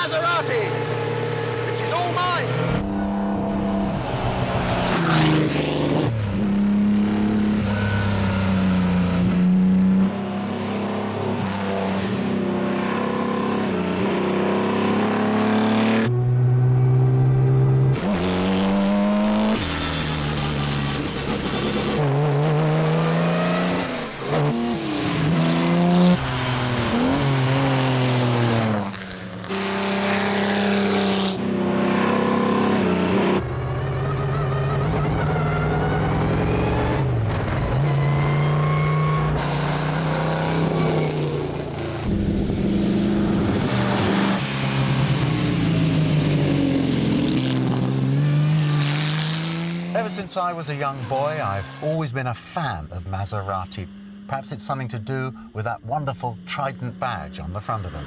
Maserati. This is all mine. Ever since I was a young boy, I've always been a fan of Maserati. Perhaps it's something to do with that wonderful trident badge on the front of them.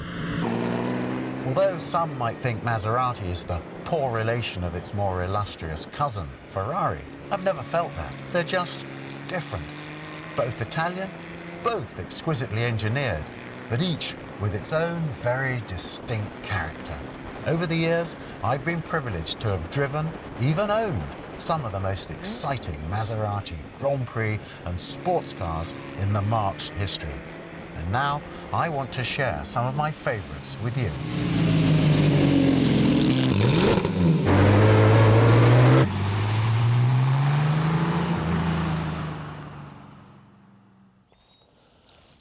Although some might think Maserati is the poor relation of its more illustrious cousin, Ferrari, I've never felt that. They're just different. Both Italian, both exquisitely engineered, but each with its own very distinct character. Over the years, I've been privileged to have driven, even owned, some of the most exciting Maserati Grand Prix and sports cars in the marque's history. And now I want to share some of my favourites with you.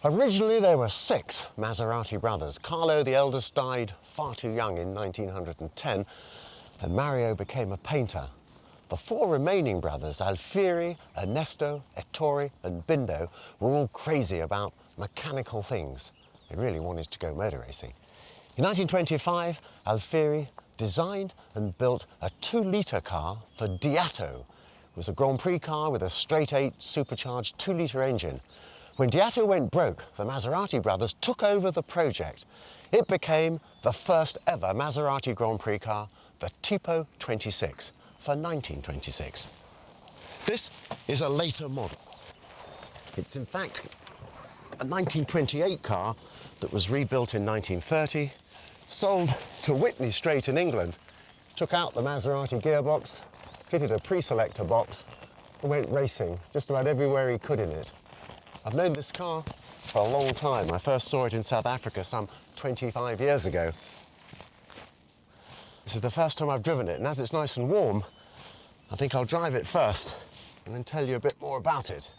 Originally there were 6 Maserati brothers. Carlo, the eldest, died far too young in 1910, and Mario became a painter. The 4 remaining brothers, Alfieri, Ernesto, Ettore and Bindo, were all crazy about mechanical things. They really wanted to go motor racing. In 1925, Alfieri designed and built a 2-litre car for Diatto. It was a Grand Prix car with a straight-8 supercharged 2-litre engine. When Diatto went broke, the Maserati brothers took over the project. It became the first ever Maserati Grand Prix car, the Type 26. For 1926. This is a later model. It's in fact a 1928 car that was rebuilt in 1930, sold to Whitney Straight in England, took out the Maserati gearbox, fitted a pre-selector box, and went racing just about everywhere he could in it. I've known this car for a long time. I first saw it in South Africa some 25 years ago. This is the first time I've driven it, and as it's nice and warm, I think I'll drive it first and then tell you a bit more about it.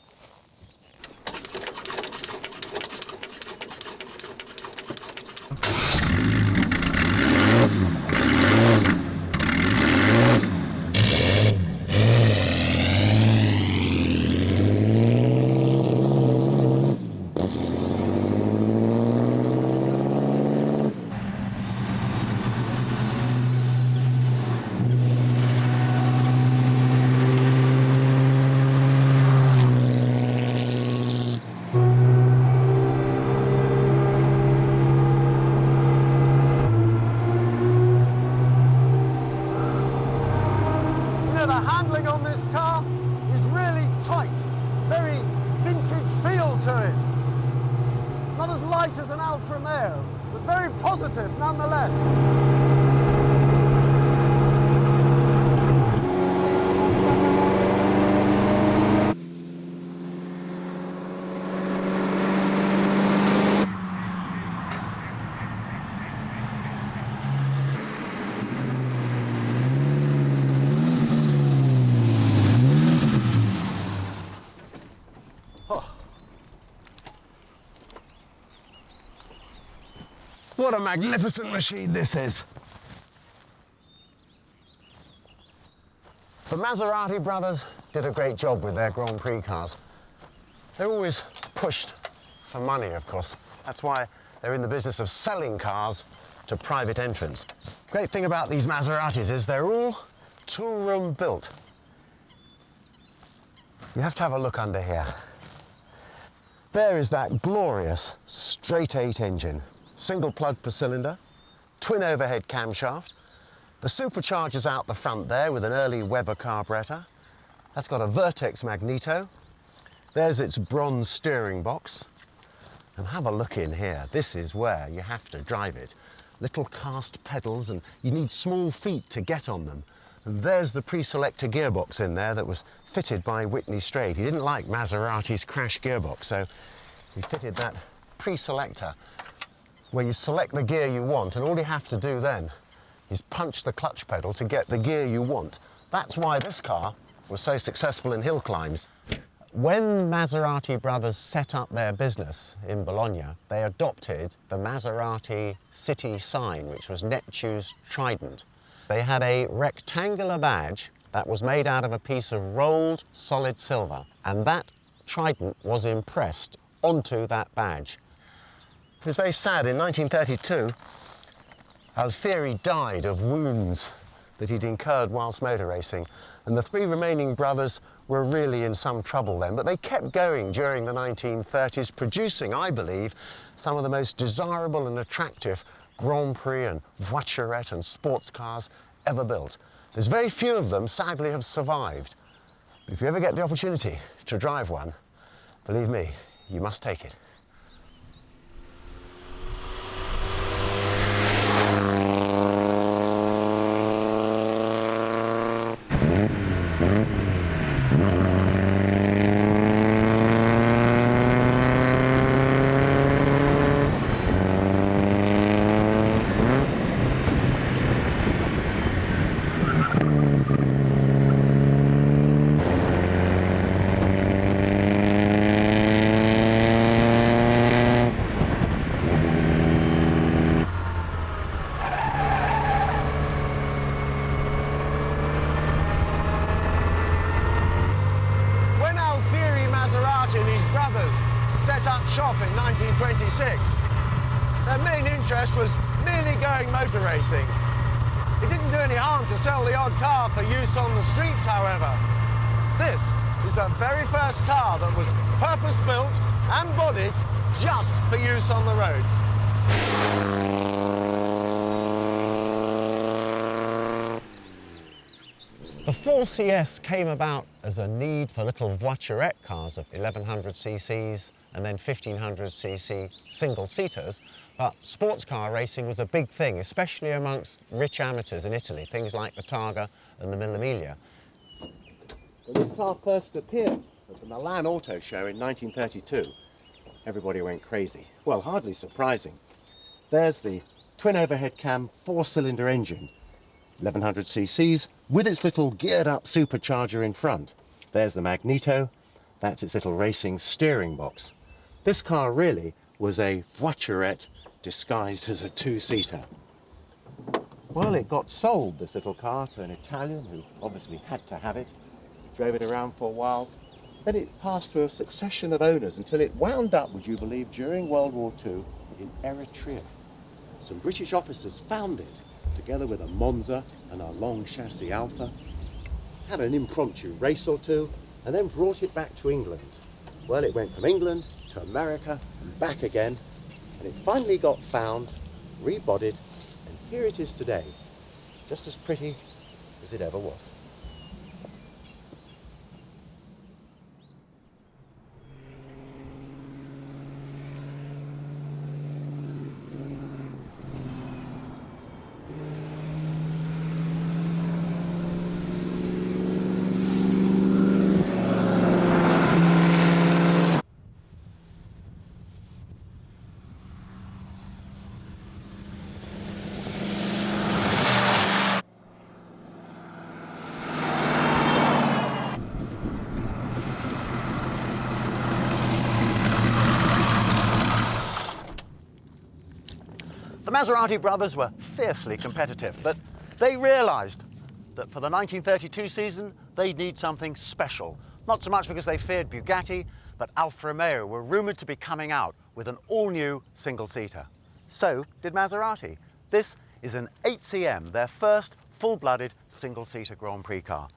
As an Alfa Romeo, but very positive nonetheless. What a magnificent machine this is. The Maserati brothers did a great job with their Grand Prix cars. They're always pushed for money, of course. That's why they're in the business of selling cars to private entrants. Great thing about these Maseratis is they're all tool room built. You have to have a look under here. There is that glorious straight-8 engine. Single plug per cylinder, twin overhead camshaft. The supercharger's out the front there with an early Weber carburetor. That's got a Vertex magneto. There's its bronze steering box. And have a look in here. This is where you have to drive it. little cast pedals, and you need small feet to get on them. And there's the pre-selector gearbox in there that was fitted by Whitney Straight. He didn't like Maserati's crash gearbox, so he fitted that pre-selector where you select the gear you want, and all you have to do then is punch the clutch pedal to get the gear you want. That's why this car was so successful in hill climbs. When Maserati brothers set up their business in Bologna, they adopted the Maserati city sign, which was Neptune's trident. They had a rectangular badge that was made out of a piece of rolled solid silver, and that trident was impressed onto that badge. It was very sad. In 1932, Alfieri died of wounds that he'd incurred whilst motor racing, and the three remaining brothers were really in some trouble then, but they kept going during the 1930s, producing, I believe, some of the most desirable and attractive Grand Prix and voiturette and sports cars ever built. There's very few of them, sadly, have survived. But if you ever get the opportunity to drive one, believe me, you must take it. In 1926. Their main interest was merely going motor racing. It didn't do any harm to sell the odd car for use on the streets, however. This is the very first car that was purpose-built and bodied just for use on the roads. The 4CS came about as a need for little voiturette cars of 1100 cc's and then 1500 cc single-seaters, but sports car racing was a big thing, especially amongst rich amateurs in Italy, things like the Targa and the Mille Miglia. When this car first appeared at the Milan Auto Show in 1932, everybody went crazy. Well, hardly surprising. There's the twin overhead cam four-cylinder engine, 1100 cc's, with its little geared-up supercharger in front. There's the magneto. That's its little racing steering box. This car really was a voiturette disguised as a two-seater. Well, it got sold, this little car, to an Italian who obviously had to have it. Drove it around for a while. Then it passed through a succession of owners until it wound up, would you believe, during World War II in Eritrea. Some British officers found it, together with a Monza and a long chassis Alfa, had an impromptu race or two, and then brought it back to England. Well, it went from England to America and back again, and it finally got found, rebodied, and here it is today, just as pretty as it ever was. The Maserati brothers were fiercely competitive, but they realised that for the 1932 season, they'd need something special. Not so much because they feared Bugatti, but Alfa Romeo were rumoured to be coming out with an all-new single-seater. So did Maserati. This is an 8cm, their first full-blooded single-seater Grand Prix car.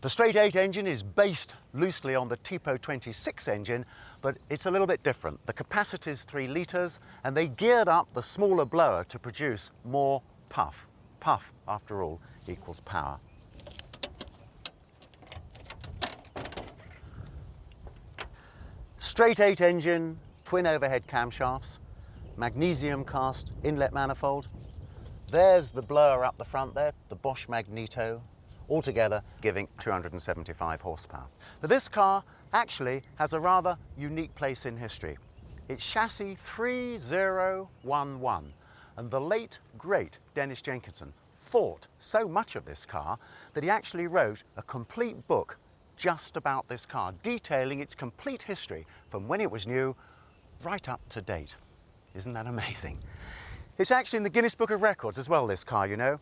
The straight-8 engine is based loosely on the TPO 26 engine, but it's a little bit different. The capacity is 3 litres, and they geared up the smaller blower to produce more puff. Puff, after all, equals power. Straight-8 engine, twin overhead camshafts, magnesium cast inlet manifold, There's the blower up the front there, the Bosch Magneto, altogether giving 275 horsepower. But this car actually has a rather unique place in history. It's chassis 3011, and the late, great Dennis Jenkinson thought so much of this car that he actually wrote a complete book just about this car, detailing its complete history from when it was new right up to date. Isn't that amazing? It's actually in the Guinness Book of Records as well, this car, you know.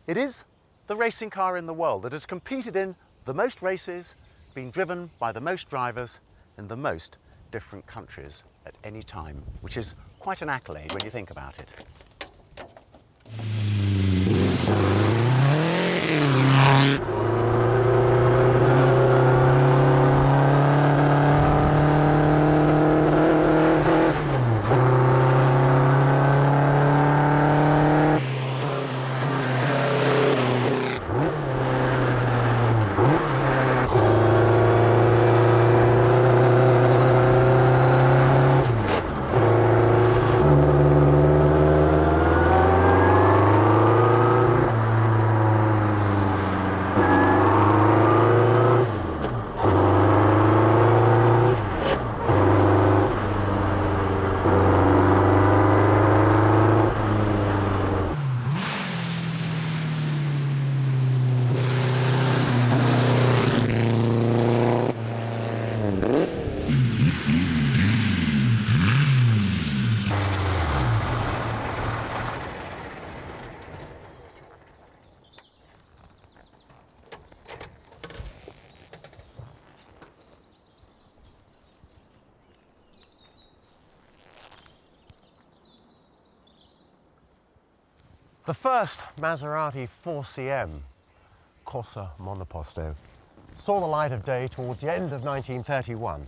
It is the racing car in the world that has competed in the most races, been driven by the most drivers in the most different countries at any time, which is quite an accolade when you think about it. The first Maserati 4CM, Corsa Monoposto, saw the light of day towards the end of 1931.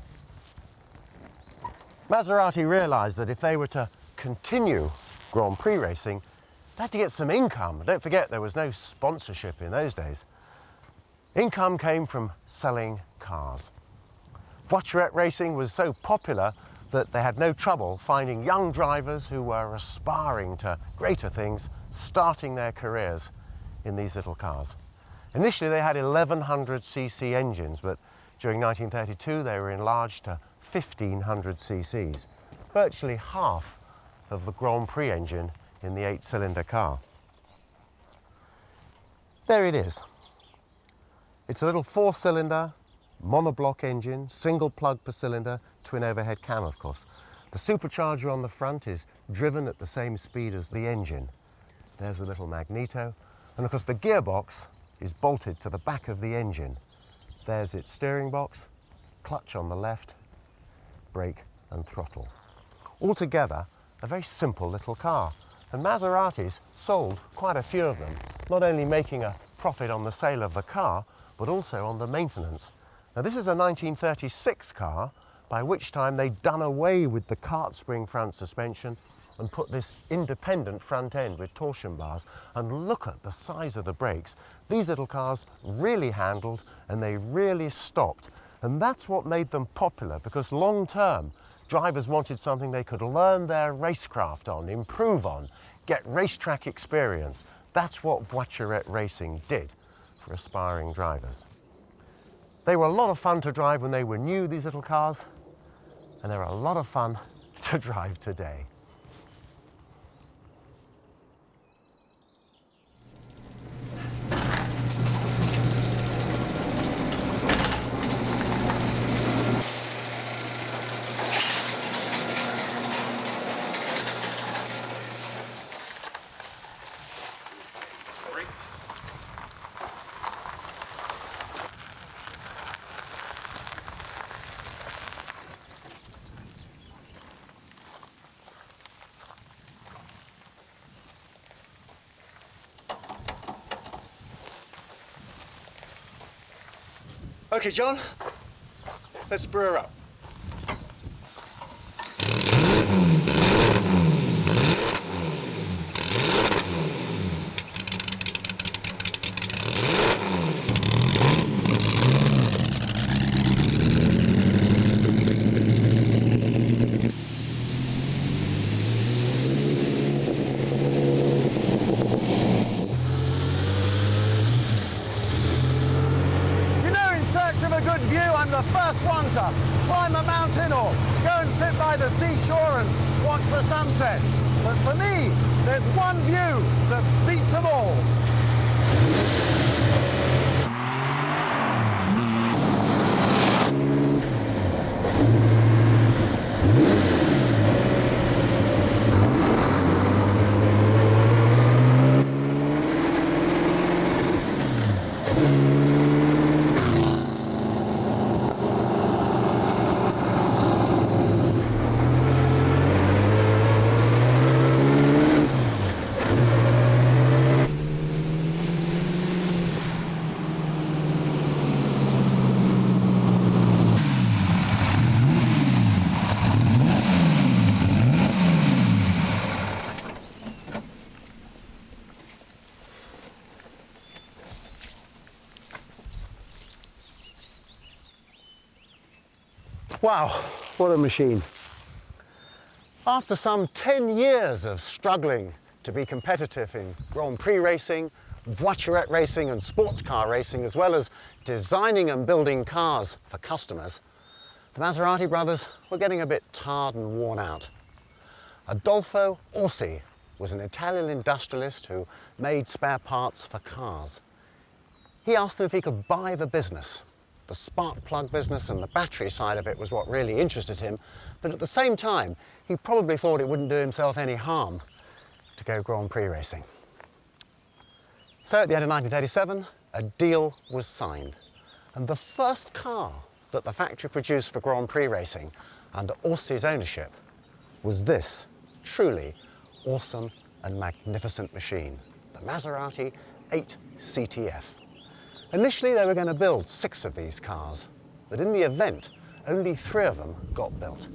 Maserati realised that if they were to continue Grand Prix racing, they had to get some income. Don't forget, there was no sponsorship in those days. Income came from selling cars. Voiturette racing was so popular that they had no trouble finding young drivers who were aspiring to greater things, starting their careers in these little cars. Initially they had 1100cc engines, but during 1932 they were enlarged to 1500 cc's, virtually half of the Grand Prix engine in the 8-cylinder car. There it is. It's a little 4-cylinder monoblock engine, single plug per cylinder, twin overhead cam of course. The supercharger on the front is driven at the same speed as the engine. There's the little magneto, and of course the gearbox is bolted to the back of the engine. There's its steering box, clutch on the left, brake and throttle. Altogether, a very simple little car. And Maseratis sold quite a few of them, not only making a profit on the sale of the car, but also on the maintenance. Now this is a 1936 car, by which time they'd done away with the cart spring front suspension and put this independent front end with torsion bars. And look at the size of the brakes. These little cars really handled and they really stopped. And that's what made them popular, because long term, drivers wanted something they could learn their racecraft on, improve on, get racetrack experience. That's what voiturette racing did for aspiring drivers. They were a lot of fun to drive when they were new, these little cars, and they're a lot of fun to drive today. Okay, John, let's brew her up. good view, I'm the first one to climb a mountain or go and sit by the seashore and watch the sunset. But for me, there's one view that beats them all. Wow, what a machine. After some 10 years of struggling to be competitive in Grand Prix racing, voiturette racing and sports car racing, as well as designing and building cars for customers, the Maserati brothers were getting a bit tired and worn out. Adolfo Orsi was an Italian industrialist who made spare parts for cars. He asked them if he could buy the business. The spark plug business and the battery side of it was what really interested him, but at the same time, he probably thought it wouldn't do himself any harm to go Grand Prix racing. So at the end of 1937, a deal was signed, and the first car that the factory produced for Grand Prix racing under Orsi's ownership was this truly awesome and magnificent machine, the Maserati 8CTF. Initially, they were going to build 6 of these cars, but in the event, only 3 of them got built.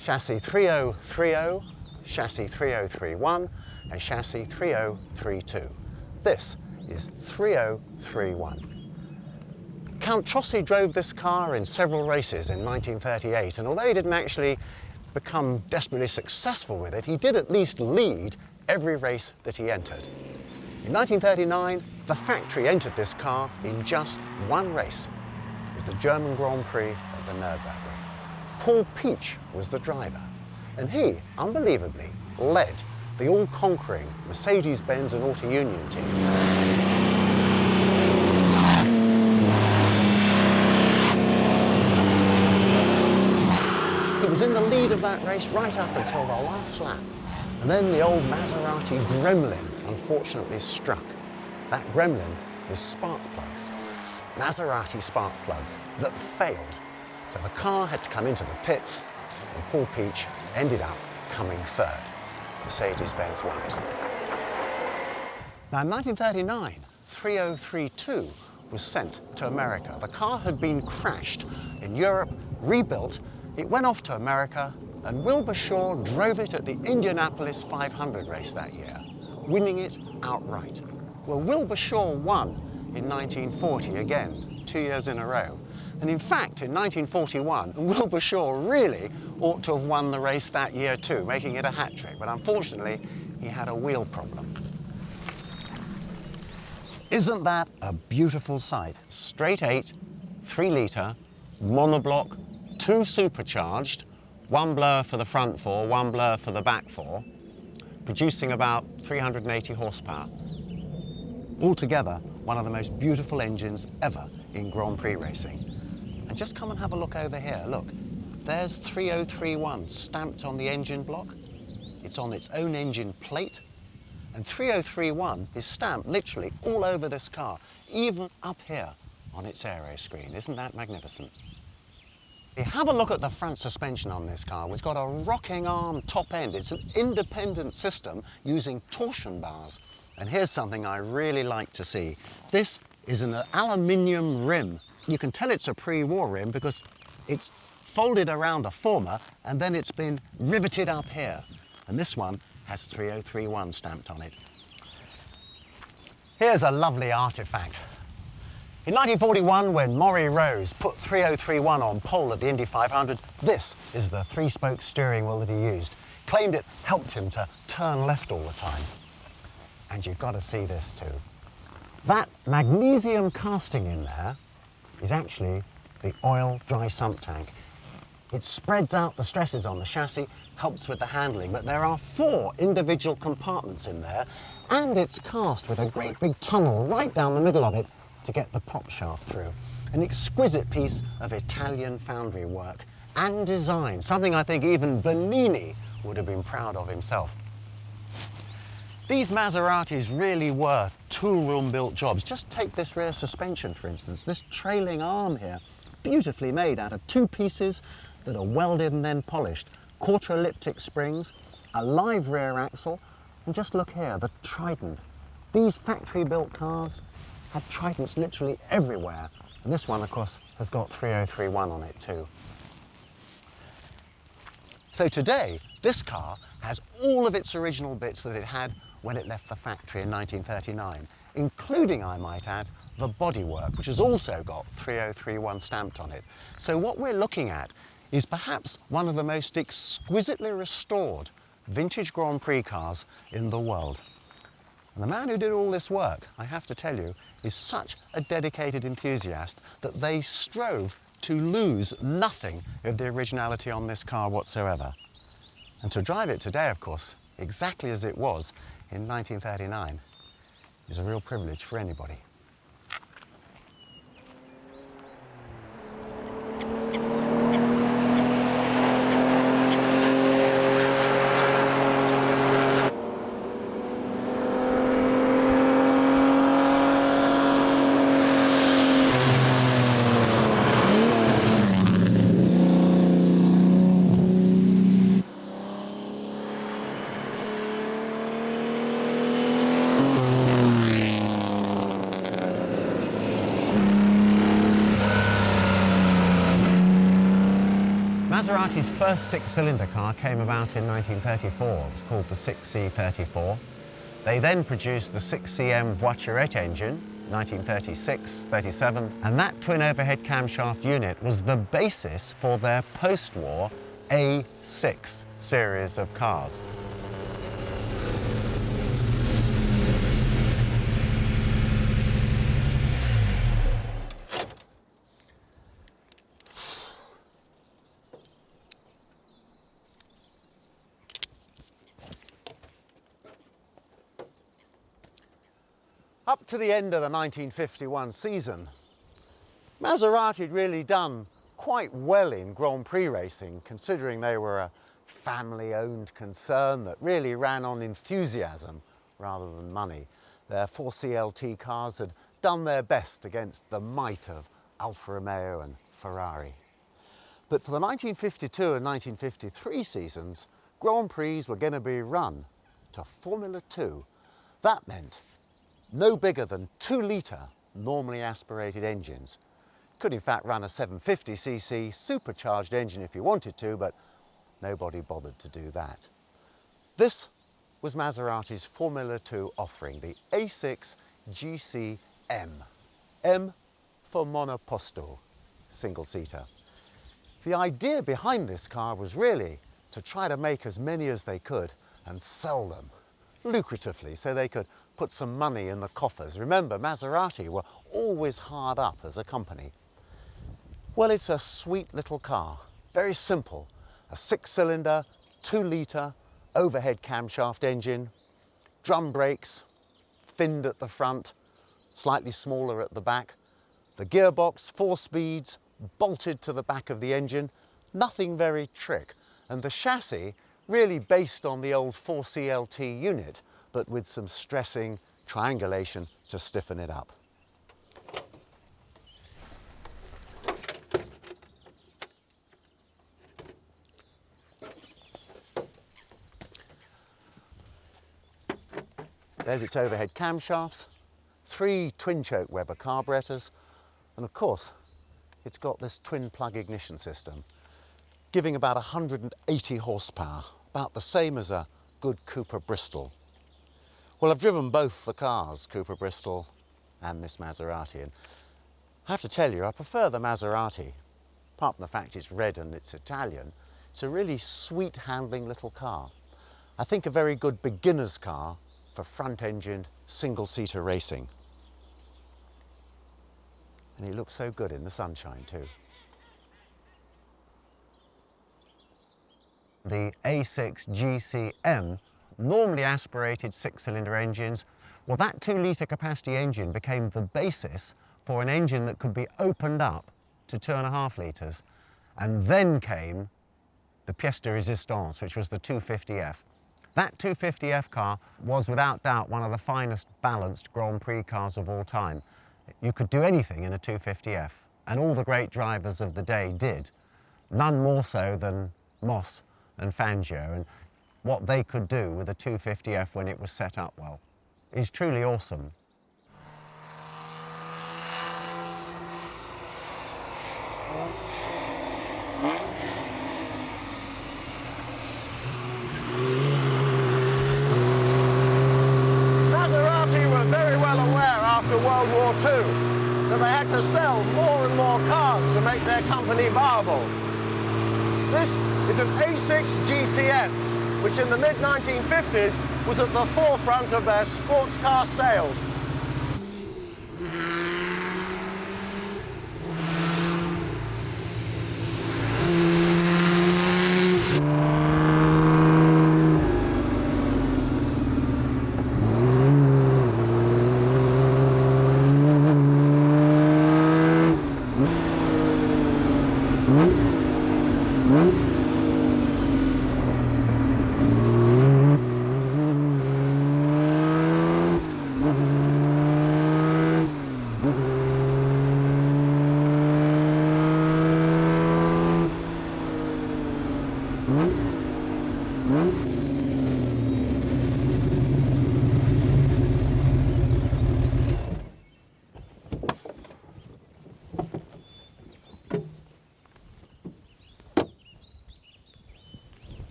Chassis 3030, chassis 3031, and chassis 3032. This is 3031. Count Trossi drove this car in several races in 1938, and although he didn't actually become desperately successful with it, he did at least lead every race that he entered. In 1939, the factory entered this car in just one race. It was the German Grand Prix at the Nürburgring. Paul Peach was the driver, and he, unbelievably, led the all-conquering Mercedes-Benz and Auto Union teams. He was in the lead of that race right up until the last lap. And then the old Maserati gremlin unfortunately struck. That gremlin was spark plugs. Maserati spark plugs that failed. So the car had to come into the pits, and Paul Peach ended up coming 3rd. Mercedes-Benz won it. Now in 1939, 3032 was sent to America. The car had been crashed in Europe, rebuilt. It went off to America, and Wilbur Shaw drove it at the Indianapolis 500 race that year, winning it outright. Well, Wilbur Shaw won in 1940 again, 2 years in a row. And in fact, in 1941, Wilbur Shaw really ought to have won the race that year too, making it a hat trick. But unfortunately, he had a wheel problem. Isn't that a beautiful sight? Straight 8, 3-litre, monoblock, 2 supercharged, 1 blower for the front 4, 1 blower for the back 4, producing about 380 horsepower. Altogether, one of the most beautiful engines ever in Grand Prix racing. And just come and have a look over here. Look, there's 3031 stamped on the engine block. It's on its own engine plate. And 3031 is stamped literally all over this car, even up here on its aero screen. Isn't that magnificent? Have a look at the front suspension on this car. It's got a rocking arm top end. It's an independent system using torsion bars. And here's something I really like to see. This is an aluminium rim. You can tell it's a pre-war rim because it's folded around a former and then it's been riveted up here. And this one has 3031 stamped on it. Here's a lovely artifact. In 1941, when Maury Rose put 3031 on pole at the Indy 500, this is the 3-spoke steering wheel that he used. Claimed it helped him to turn left all the time. And you've got to see this too. That magnesium casting in there is actually the oil dry sump tank. It spreads out the stresses on the chassis, helps with the handling, but there are 4 individual compartments in there, and it's cast with a great big tunnel right down the middle of it to get the prop shaft through. An exquisite piece of Italian foundry work and design, something I think even Bernini would have been proud of himself. These Maseratis really were tool-room built jobs. Just take this rear suspension, for instance, this trailing arm here, beautifully made out of 2 pieces that are welded and then polished. Quarter elliptic springs, a live rear axle, and just look here, the Trident. These factory-built cars have Tridents literally everywhere, and this one, of course, has got 3031 on it too. So today, this car has all of its original bits that it had when it left the factory in 1939, including, I might add, the bodywork, which has also got 3031 stamped on it. So what we're looking at is perhaps one of the most exquisitely restored vintage Grand Prix cars in the world. And the man who did all this work, I have to tell you, is such a dedicated enthusiast that they strove to lose nothing of the originality on this car whatsoever. And to drive it today, of course, exactly as it was in 1939, is a real privilege for anybody. Maserati's first 6-cylinder car came about in 1934. It was called the 6C34. They then produced the 6CM Voiturette engine, 1936-37, and that twin overhead camshaft unit was the basis for their post-war A6 series of cars. Up to the end of the 1951 season, Maserati had really done quite well in Grand Prix racing, considering they were a family-owned concern that really ran on enthusiasm rather than money. Their 4CLT cars had done their best against the might of Alfa Romeo and Ferrari. But for the 1952 and 1953 seasons, Grand Prix were going to be run to Formula 2. That meant no bigger than 2-litre normally aspirated engines. Could in fact run a 750cc supercharged engine if you wanted to, but nobody bothered to do that. This was Maserati's Formula 2 offering, the A6GCM. M for monoposto, single-seater. The idea behind this car was really to try to make as many as they could and sell them lucratively so they could put some money in the coffers. Remember, Maserati were always hard up as a company. Well, it's a sweet little car, very simple. A 6-cylinder, 2-litre overhead camshaft engine, drum brakes, thinned at the front, slightly smaller at the back. The gearbox, 4 speeds, bolted to the back of the engine, nothing very trick. And the chassis really based on the old 4CLT unit, but with some stressing, triangulation to stiffen it up. There's its overhead camshafts, 3 twin-choke Weber carburetors, and of course, it's got this twin-plug ignition system, giving about 180 horsepower, about the same as a good Cooper Bristol. Well, I've driven both the cars, Cooper Bristol and this Maserati, and I have to tell you, I prefer the Maserati. Apart from the fact it's red and it's Italian, it's a really sweet handling little car. I think a very good beginner's car for front-engined, single-seater racing. And it looks so good in the sunshine too. the A6GCM, normally aspirated six-cylinder engines, well, that 2-litre capacity engine became the basis for an engine that could be opened up to 2.5 litres. And then came the pièce de résistance, which was the 250F. That 250F car was without doubt one of the finest balanced Grand Prix cars of all time. You could do anything in a 250F, and all the great drivers of the day did. None more so than Moss and Fangio, and what they could do with a 250F when it was set up well is truly awesome. Maserati were very well aware after World War II that they had to sell more and more cars to make their company viable. This is an A6GCS, which in the mid-1950s was at the forefront of their sports car sales.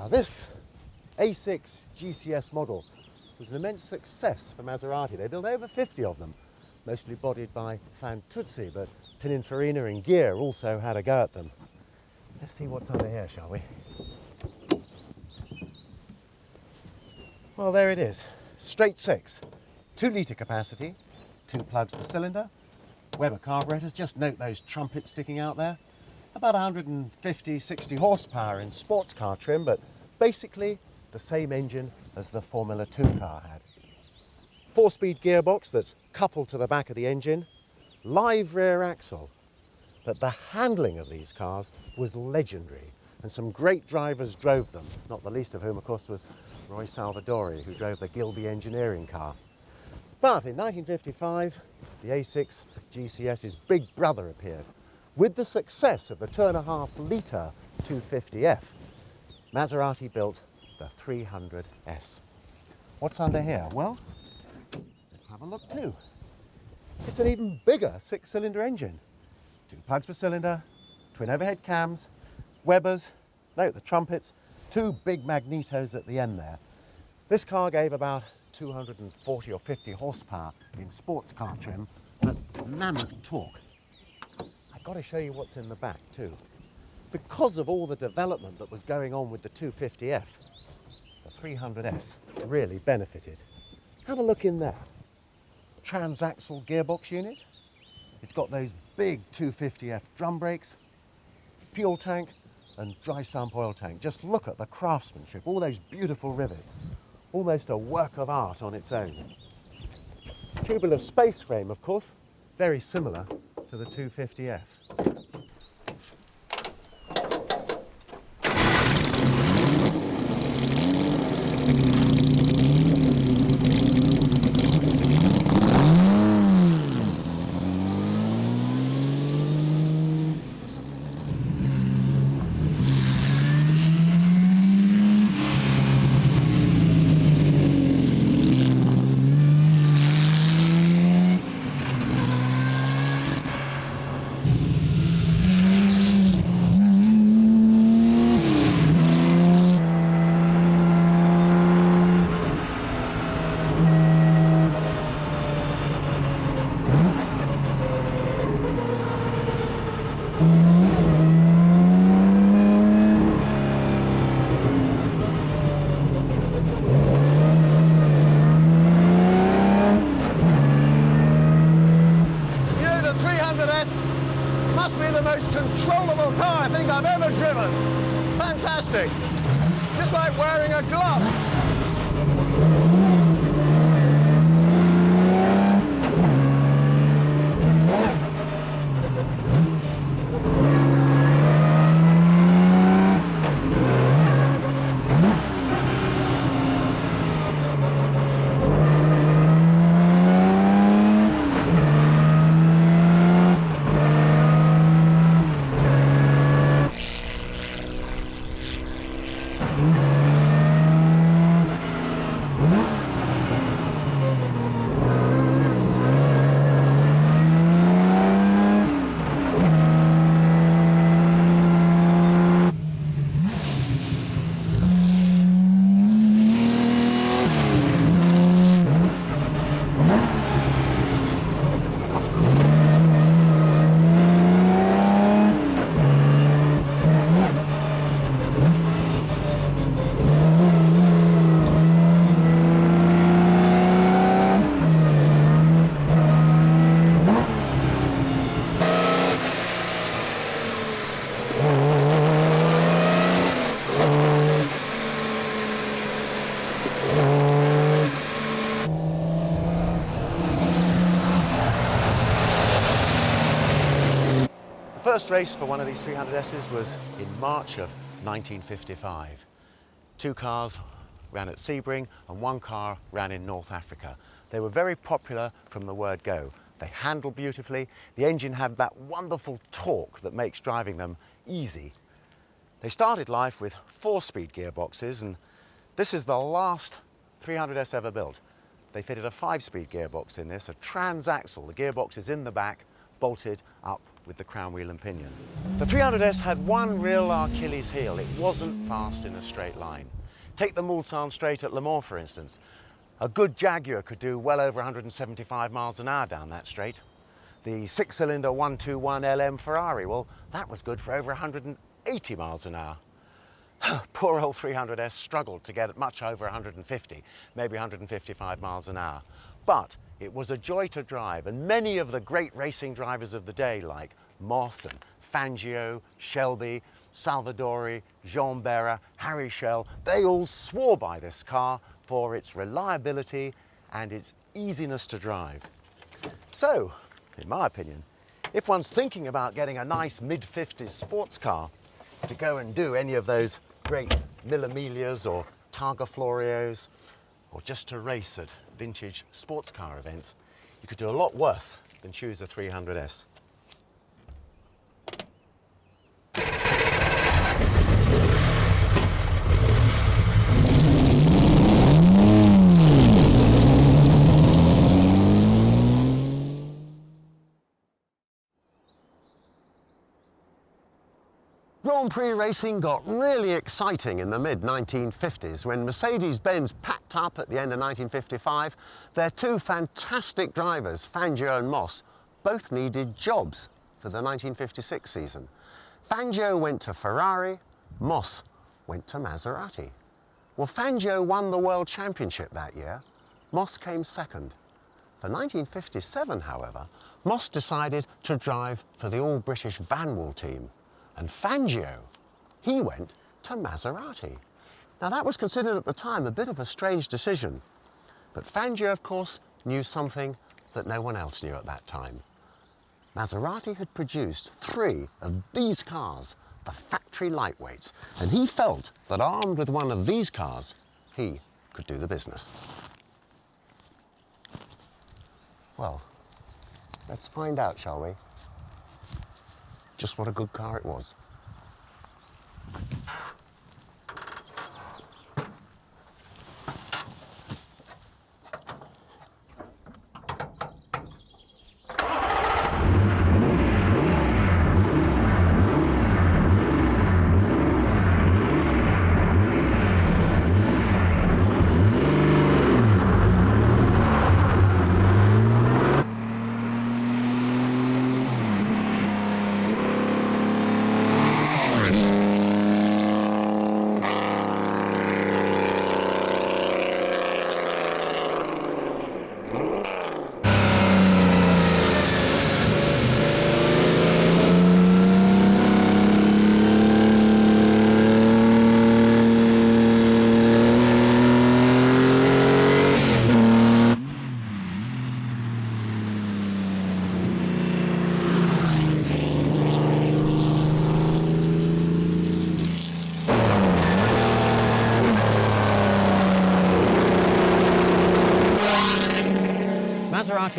This A6 GCS model was an immense success for Maserati. They built over 50 of them, mostly bodied by Fantuzzi, but Pininfarina and Gear also had a go at them. Let's see what's under here, shall we? Well, there it is. Straight 6, 2-litre capacity, 2 plugs per cylinder, Weber carburetors. Just note those trumpets sticking out there. About 150, 60 horsepower in sports car trim, but basically the same engine as the Formula 2 car had. 4-speed gearbox that's coupled to the back of the engine, live rear axle. But the handling of these cars was legendary, and some great drivers drove them, not the least of whom, of course, was Roy Salvadori, who drove the Gilby engineering car. But in 1955, the A6 GCS's big brother appeared. With the success of the 2.5-litre 250F, Maserati built the 300S. What's under here? Well, let's have a look too. It's an even bigger 6-cylinder engine. 2 plugs per cylinder, twin overhead cams, Webers, note the trumpets, 2 big magnetos at the end there. This car gave about 240 or 50 horsepower in sports car trim, but mammoth torque. I've got to show you what's in the back too. Because of all the development that was going on with the 250F, the 300S really benefited. Have a look in there. Transaxle gearbox unit. It's got those big 250F drum brakes, fuel tank and dry sump oil tank. Just look at the craftsmanship, all those beautiful rivets. Almost a work of art on its own. Tubular space frame, of course, very similar to the 250F. Must be the most controllable car I think I've ever driven. Fantastic! Just like wearing a glove. The first race for one of these 300Ss was in March of 1955. 2 cars ran at Sebring and 1 car ran in North Africa. They were very popular from the word go. They handled beautifully. The engine had that wonderful torque that makes driving them easy. They started life with 4-speed gearboxes, and this is the last 300S ever built. They fitted a 5-speed gearbox in this, a transaxle. The gearbox is in the back, bolted up with the crown wheel and pinion. The 300S had one real Achilles heel. It wasn't fast in a straight line. Take the Mulsanne straight at Le Mans, for instance. A good Jaguar could do well over 175 miles an hour down that straight. The 6-cylinder 121 LM Ferrari, well, that was good for over 180 miles an hour. Poor old 300S struggled to get much over 150, maybe 155 miles an hour. But it was a joy to drive, and many of the great racing drivers of the day, like Moss and Fangio, Shelby, Salvadori, Jean Berra, Harry Schell, they all swore by this car for its reliability and its easiness to drive. So, in my opinion, if one's thinking about getting a nice mid-50s sports car to go and do any of those great Mille Miglia or Targa Florios, or just to race at vintage sports car events, you could do a lot worse than choose a 300S. Grand Prix racing got really exciting in the mid-1950s when Mercedes-Benz packed up at the end of 1955. Their 2 fantastic drivers, Fangio and Moss, both needed jobs for the 1956 season. Fangio went to Ferrari, Moss went to Maserati. Well, Fangio won the World Championship that year. Moss came second. For 1957, however, Moss decided to drive for the all-British Vanwall team. And Fangio, he went to Maserati. Now that was considered at the time a bit of a strange decision. But Fangio, of course, knew something that no one else knew at that time. Maserati had produced 3 of these cars, the factory lightweights, and he felt that armed with one of these cars, he could do the business. Well, let's find out, shall we? Just what a good car it was.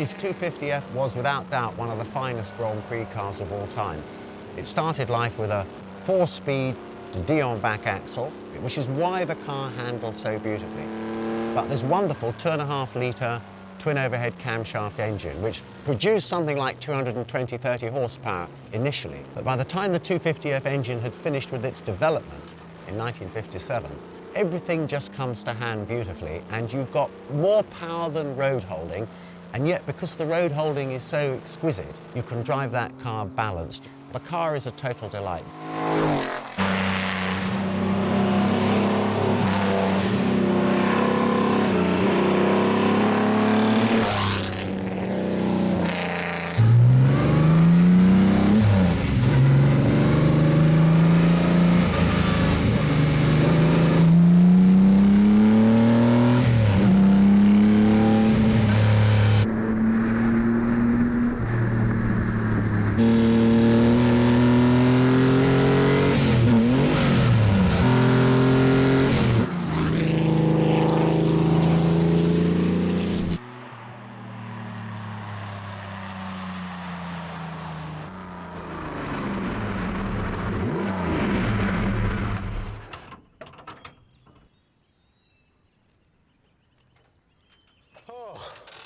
Maserati's 250F was without doubt one of the finest Grand Prix cars of all time. It started life with a 4-speed de Dion back axle, which is why the car handles so beautifully. But this wonderful 2.5-litre twin overhead camshaft engine, which produced something like 220-30 horsepower initially. But by the time the 250F engine had finished with its development in 1957, everything just comes to hand beautifully, and you've got more power than road holding, and yet because the road holding is so exquisite, you can drive that car balanced. The car is a total delight.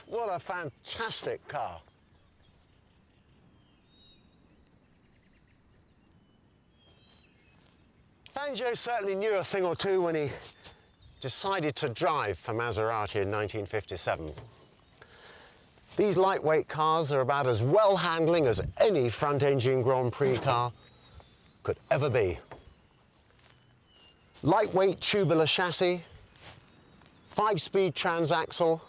What a fantastic car. Fangio certainly knew a thing or two when he decided to drive for Maserati in 1957. These lightweight cars are about as well handling as any front-engine Grand Prix car could ever be. Lightweight tubular chassis, 5-speed transaxle,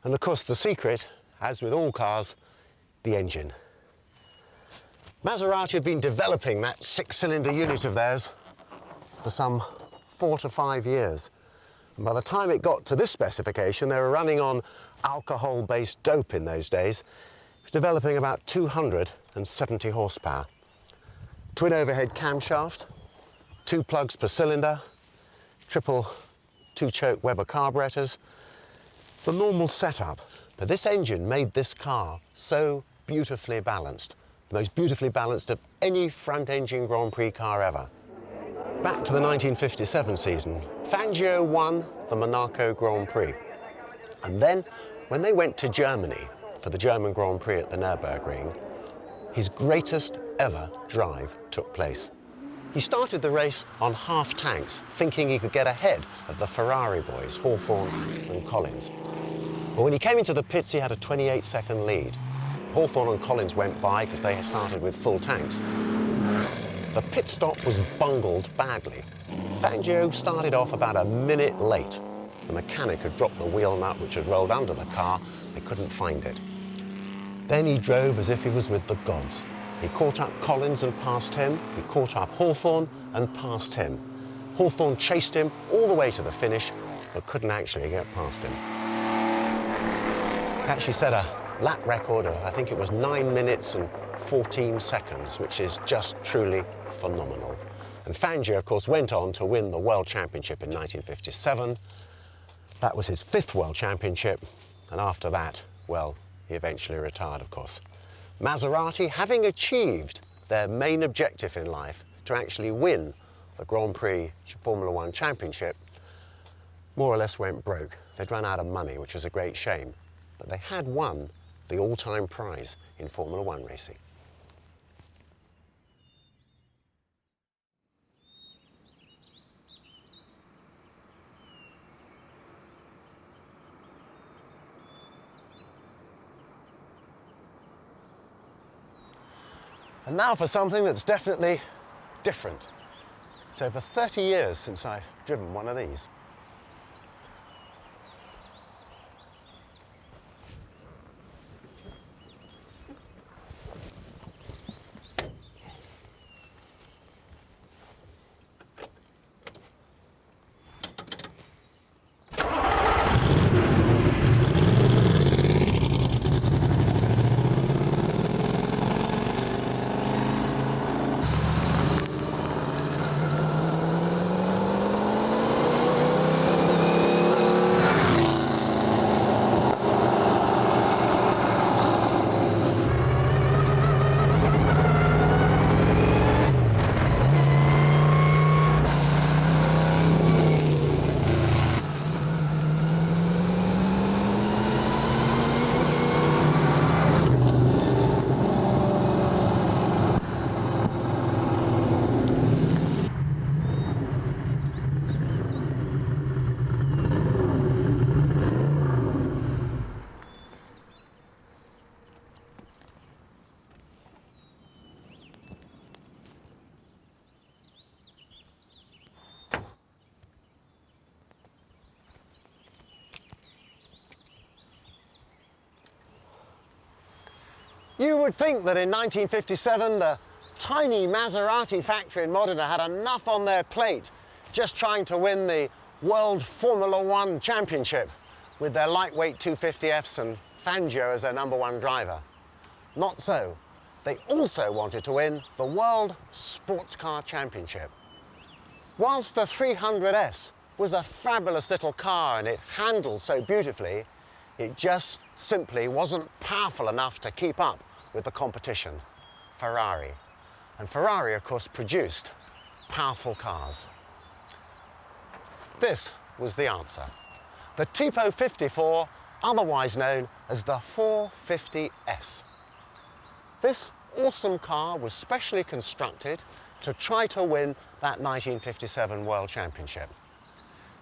and of course the secret, as with all cars, the engine. Maserati have been developing that 6-cylinder unit of theirs for some 4 to 5 years. And by the time it got to this specification, they were running on alcohol-based dope in those days. It was developing about 270 horsepower. Twin overhead camshaft, 2 plugs per cylinder, triple 2-choke Weber carburetors, the normal setup. But this engine made this car so beautifully balanced, the most beautifully balanced of any front-engine Grand Prix car ever. Back to the 1957 season, Fangio won the Monaco Grand Prix. And then, when they went to Germany for the German Grand Prix at the Nürburgring, his greatest ever drive took place. He started the race on half tanks, thinking he could get ahead of the Ferrari boys, Hawthorn and Collins. But when he came into the pits, he had a 28-second lead. Hawthorn and Collins went by because they had started with full tanks. The pit stop was bungled badly. Fangio started off about a minute late. The mechanic had dropped the wheel nut which had rolled under the car. They couldn't find it. Then he drove as if he was with the gods. He caught up Collins and passed him. He caught up Hawthorn and passed him. Hawthorn chased him all the way to the finish, but couldn't actually get past him. He actually set a lap record of, I think it was 9 minutes and 14 seconds, which is just truly phenomenal. And Fangio, of course, went on to win the World Championship in 1957. That was his 5th World Championship, and after that, well, he eventually retired, of course. Maserati, having achieved their main objective in life, to actually win the Grand Prix Formula One Championship, more or less went broke. They'd run out of money, which was a great shame. But they had won the all-time prize in Formula One racing. And now for something that's definitely different. It's over 30 years since I've driven one of these. You would think that in 1957 the tiny Maserati factory in Modena had enough on their plate just trying to win the World Formula One Championship with their lightweight 250Fs and Fangio as their #1 driver. Not so. They also wanted to win the World Sports Car Championship. Whilst the 300S was a fabulous little car and it handled so beautifully, it just simply wasn't powerful enough to keep up with the competition, Ferrari. And Ferrari, of course, produced powerful cars. This was the answer. The Tipo 54, otherwise known as the 450S. This awesome car was specially constructed to try to win that 1957 World Championship.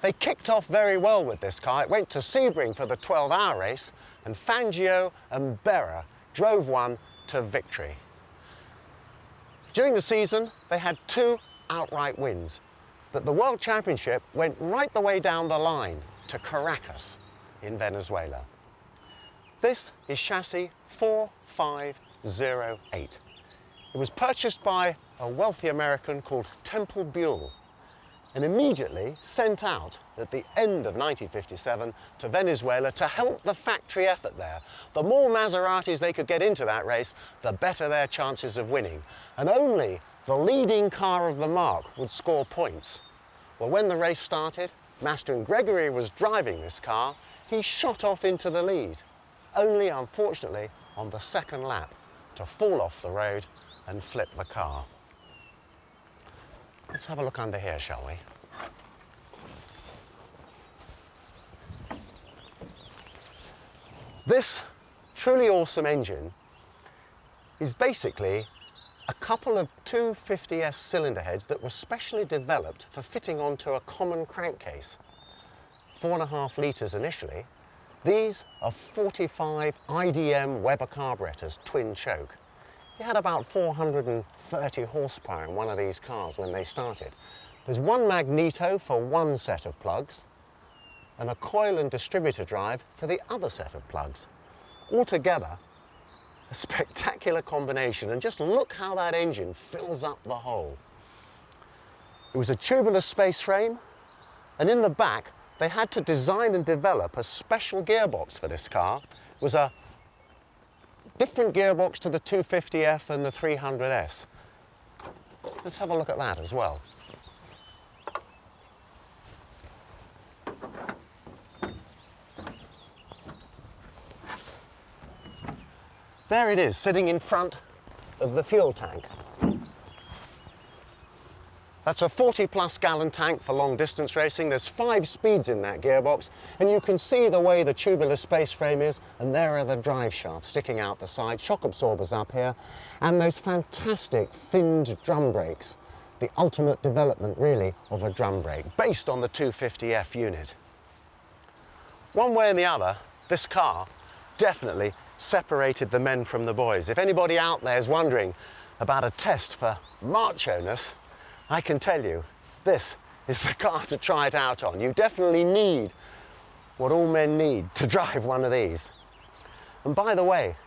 They kicked off very well with this car. It went to Sebring for the 12-hour race, and Fangio and Berra drove one to victory. During the season, they had 2 outright wins, but the World Championship went right the way down the line to Caracas in Venezuela. This is chassis 4508. It was purchased by a wealthy American called Temple Buell and immediately sent out at the end of 1957 to Venezuela to help the factory effort there. The more Maseratis they could get into that race, the better their chances of winning. And only the leading car of the marque would score points. Well, when the race started, Maston Gregory was driving this car. He shot off into the lead, only unfortunately on the second lap to fall off the road and flip the car. Let's have a look under here, shall we? This truly awesome engine is basically a couple of 250S cylinder heads that were specially developed for fitting onto a common crankcase. 4.5 litres initially. These are 45 IDM Weber carburetors, twin choke. You had about 430 horsepower in one of these cars when they started. There's one magneto for one set of plugs and a coil and distributor drive for the other set of plugs. Altogether, a spectacular combination, and just look how that engine fills up the hole. It was a tubular space frame, and in the back they had to design and develop a special gearbox for this car. It was a different gearbox to the 250F and the 300S. Let's have a look at that as well. There it is, sitting in front of the fuel tank. That's a 40+ gallon tank for long distance racing. There's 5 speeds in that gearbox, and you can see the way the tubular space frame is, and there are the drive shafts sticking out the side, shock absorbers up here, and those fantastic finned drum brakes. The ultimate development, really, of a drum brake, based on the 250F unit. One way or the other, this car definitely separated the men from the boys. If anybody out there is wondering about a test for macho-ness, I can tell you, this is the car to try it out on. You definitely need what all men need to drive one of these. And by the way,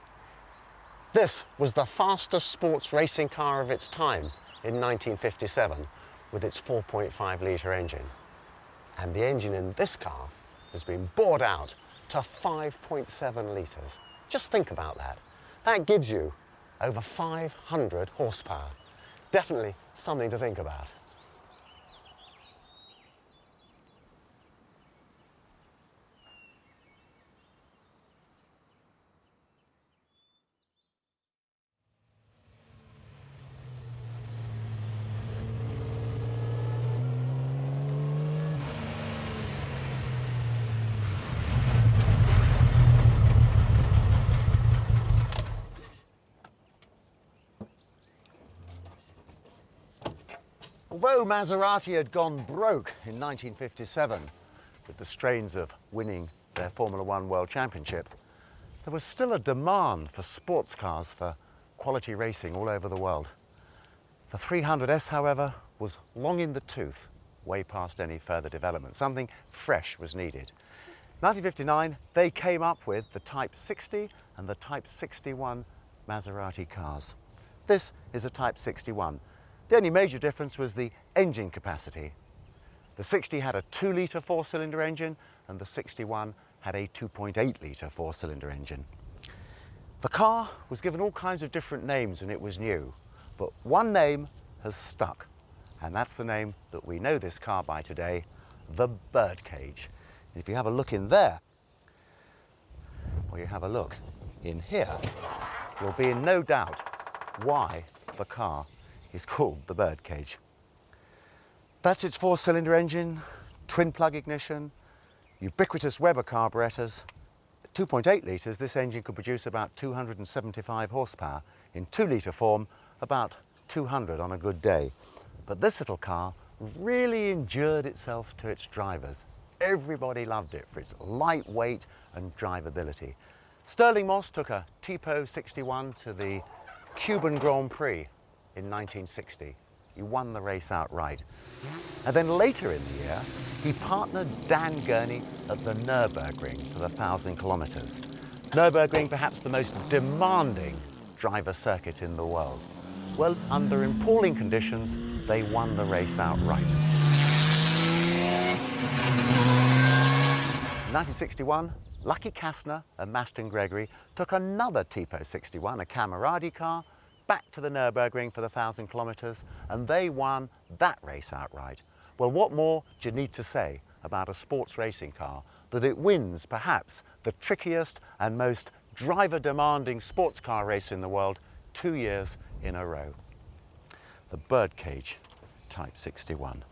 this was the fastest sports racing car of its time in 1957 with its 4.5 litre engine. And the engine in this car has been bored out to 5.7 litres. Just think about that. That gives you over 500 horsepower. Definitely something to think about. Although Maserati had gone broke in 1957 with the strains of winning their Formula One World Championship, there was still a demand for sports cars for quality racing all over the world. The 300S, however, was long in the tooth, way past any further development. Something fresh was needed. In 1959, they came up with the Type 60 and the Type 61 Maserati cars. This is a Type 61. The only major difference was the engine capacity. The 60 had a 2-litre 4-cylinder engine and the 61 had a 2.8-litre 4-cylinder engine. The car was given all kinds of different names when it was new, but one name has stuck, and that's the name that we know this car by today, the Birdcage. If you have a look in there, or you have a look in here, you'll be in no doubt why the car is called the Birdcage. That's its 4-cylinder engine, twin-plug ignition, ubiquitous Weber carburetors. At 2.8 litres, this engine could produce about 275 horsepower. In 2-litre form, about 200 on a good day. But this little car really endeared itself to its drivers. Everybody loved it for its lightweight and drivability. Sterling Moss took a TPO 61 to the Cuban Grand Prix in 1960. He won the race outright. And then later in the year, he partnered Dan Gurney at the Nürburgring for the 1,000 kilometres. Nürburgring, perhaps the most demanding driver circuit in the world. Well, under appalling conditions, they won the race outright. In 1961, Lucky Kastner and Maston Gregory took another TPO 61, a Camaradi car, back to the Nürburgring for the 1,000 kilometres, and they won that race outright. Well, what more do you need to say about a sports racing car that it wins perhaps the trickiest and most driver-demanding sports car race in the world 2 years in a row? The Birdcage Type 61.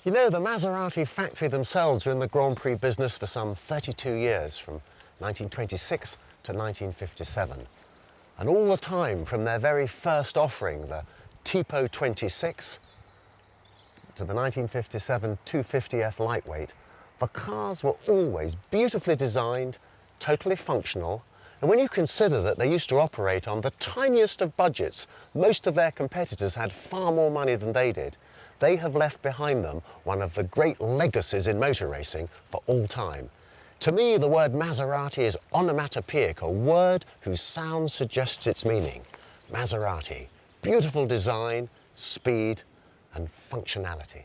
You know, the Maserati factory themselves were in the Grand Prix business for some 32 years, from 1926 to 1957. And all the time, from their very first offering, the TPO 26, to the 1957 250F lightweight, the cars were always beautifully designed, totally functional, and when you consider that they used to operate on the tiniest of budgets, most of their competitors had far more money than they did, they have left behind them one of the great legacies in motor racing for all time. To me, the word Maserati is onomatopoeic, a word whose sound suggests its meaning. Maserati, beautiful design, speed, and functionality.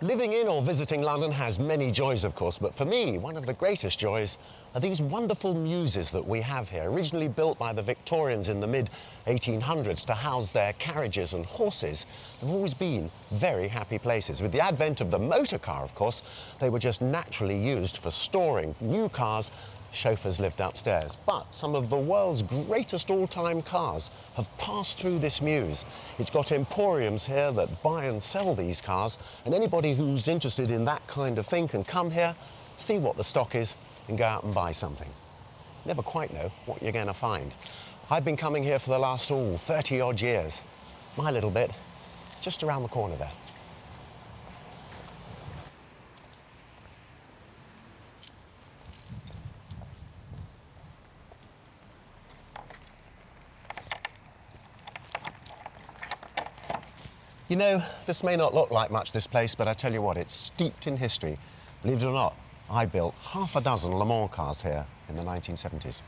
Living in or visiting London has many joys, of course, but for me, one of the greatest joys are these wonderful muses that we have here, originally built by the Victorians in the mid-1800s to house their carriages and horses. They've always been very happy places. With the advent of the motor car, of course, they were just naturally used for storing new cars. Chauffeurs lived upstairs. But some of the world's greatest all-time cars have passed through this muse. It's got emporiums here that buy and sell these cars, and anybody who's interested in that kind of thing can come here, see what the stock is, and go out and buy something. You never quite know what you're going to find. I've been coming here for the last, 30-odd years. My little bit, just around the corner there. You know, this may not look like much, this place, but I tell you what, it's steeped in history. Believe it or not, I built half a dozen Le Mans cars here in the 1970s.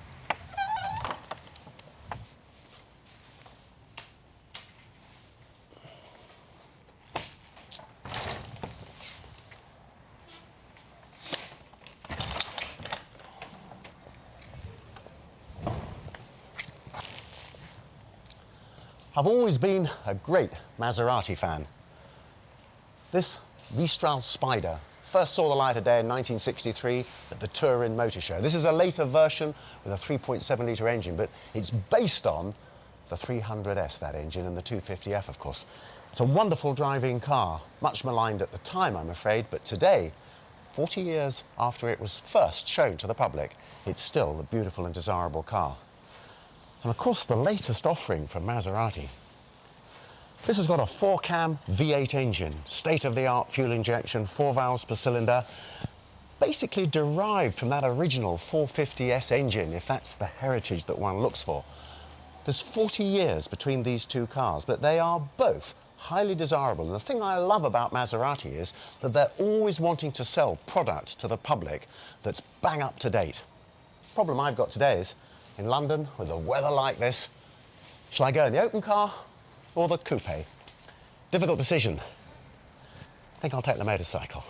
I've always been a great Maserati fan. This Mistral Spider first saw the light of day in 1963 at the Turin Motor Show. This is a later version with a 3.7-litre engine, but it's based on the 300S, that engine, and the 250F, of course. It's a wonderful driving car, much maligned at the time, I'm afraid, but today, 40 years after it was first shown to the public, it's still a beautiful and desirable car. And of course, the latest offering from Maserati. This has got a 4-cam V8 engine, state-of-the-art fuel injection, 4 valves per cylinder, basically derived from that original 450S engine, if that's the heritage that one looks for. There's 40 years between these two cars, but they are both highly desirable. And the thing I love about Maserati is that they're always wanting to sell product to the public that's bang up to date. The problem I've got today is, in London, with the weather like this, shall I go in the open car or the coupe? Difficult decision. I think I'll take the motorcycle.